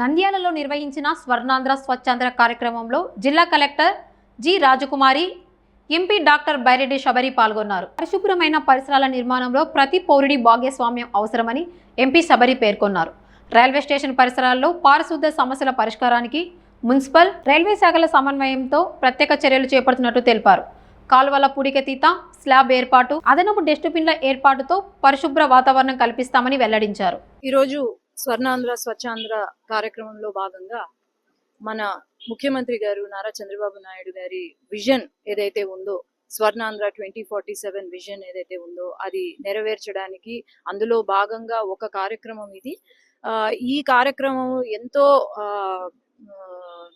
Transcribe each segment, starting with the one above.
నంద్యాలలో నిర్వహించిన స్వర్ణాంధ్ర స్వచ్ఛాంధ్ర కార్యక్రమంలో జిల్లా కలెక్టర్ జి రాజకుమారి, ఎంపీ డాక్టర్ బైరెడ్డి శబరి పాల్గొన్నారు. పరిశుభ్రమైన పరిసరాల నిర్మాణంలో ప్రతి పౌరుడి భాగస్వామ్యం అవసరమని ఎంపీ శబరి పేర్కొన్నారు. రైల్వే స్టేషన్ పరిసరాల్లో పారిశుద్ధ సమస్యల పరిష్కారానికి మున్సిపల్, రైల్వే శాఖల సమన్వయంతో ప్రత్యేక చర్యలు చేపడుతున్నట్టు తెలిపారు. కాలువల పూడికతీత, స్లాబ్ ఏర్పాటు, అదనపు డస్ట్బిన్ల ఏర్పాటుతో పరిశుభ్ర వాతావరణం కల్పిస్తామని వెల్లడించారు. ఈరోజు స్వర్ణాంధ్ర స్వచ్ఛాంధ్ర కార్యక్రమంలో భాగంగా మన ముఖ్యమంత్రి గారు నారా చంద్రబాబు నాయుడు గారి విజన్ ఏదైతే ఉందో, స్వర్ణాంధ్ర 2047 విజన్ ఏదైతే ఉందో అది నెరవేర్చడానికి అందులో భాగంగా ఒక కార్యక్రమం ఇది. ఈ కార్యక్రమం ఎంతో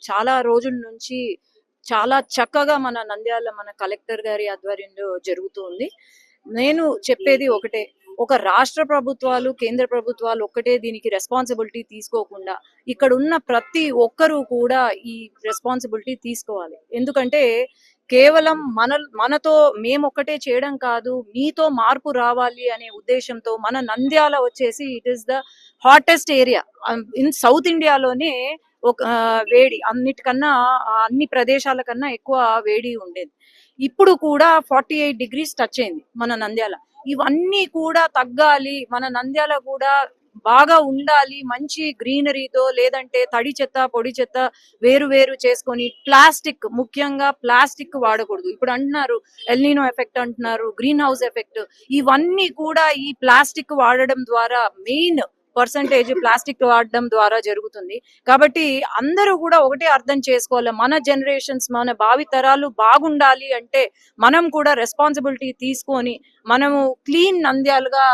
చాలా రోజుల నుంచి చాలా చక్కగా మన నంద్యాల మన కలెక్టర్ గారి ఆధ్వర్యంలో జరుగుతుంది. నేను చెప్పేది ఒకటే, ఒక రాష్ట్ర ప్రభుత్వాలు, కేంద్ర ప్రభుత్వాలు ఒక్కటే దీనికి రెస్పాన్సిబిలిటీ తీసుకోకుండా ఇక్కడ ఉన్న ప్రతి ఒక్కరూ కూడా ఈ రెస్పాన్సిబిలిటీ తీసుకోవాలి. ఎందుకంటే కేవలం మనతో మేమొక్కటే చేయడం కాదు, మీతో మార్పు రావాలి అనే ఉద్దేశంతో మన నంద్యాల వచ్చేసి it is the hottest area in south ఇండియాలోనే. ఒక వేడి అన్నిటికన్నా అన్ని ప్రదేశాల కన్నా ఎక్కువ వేడి ఉండేది. ఇప్పుడు కూడా 48 డిగ్రీస్ టచ్ అయింది మన నంద్యాల. ఇవన్నీ కూడా తగ్గాలి, మన నంద్యాల కూడా బాగా ఉండాలి, మంచి గ్రీనరీతో, లేదంటే తడి చెత్త పొడి చెత్త వేరు వేరు చేసుకొని, ప్లాస్టిక్ ముఖ్యంగా ప్లాస్టిక్ వాడకూడదు. ఇప్పుడు అంటున్నారు ఎల్నినో ఎఫెక్ట్ అంటున్నారు, గ్రీన్ హౌస్ ఎఫెక్ట్, ఇవన్నీ కూడా ఈ ప్లాస్టిక్ వాడడం ద్వారా మెయిన్ పర్సంటేజ్ ప్లాస్టిక్ వాడడం ద్వారా జరుగుతుంది. కాబట్టి అందరూ కూడా ఒకటే అర్థం చేసుకోవాలి, మన జనరేషన్స్, మన భావి తరాలు బాగుండాలి అంటే మనం కూడా రెస్పాన్సిబిలిటీ తీసుకొని మనము క్లీన్ నంద్యాలుగా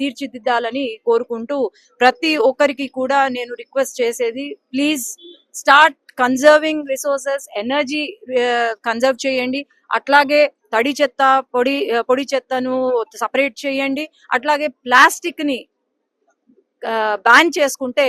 తీర్చిదిద్దాలని కోరుకుంటూ ప్రతి ఒక్కరికి కూడా నేను రిక్వెస్ట్ చేసేది, please start conserving resources, energy conserve చేయండి. అట్లాగే తడి చెత్త పొడి చెత్తను సపరేట్ చేయండి. అట్లాగే ప్లాస్టిక్ ని బ్యాన్ చేసుకుంటే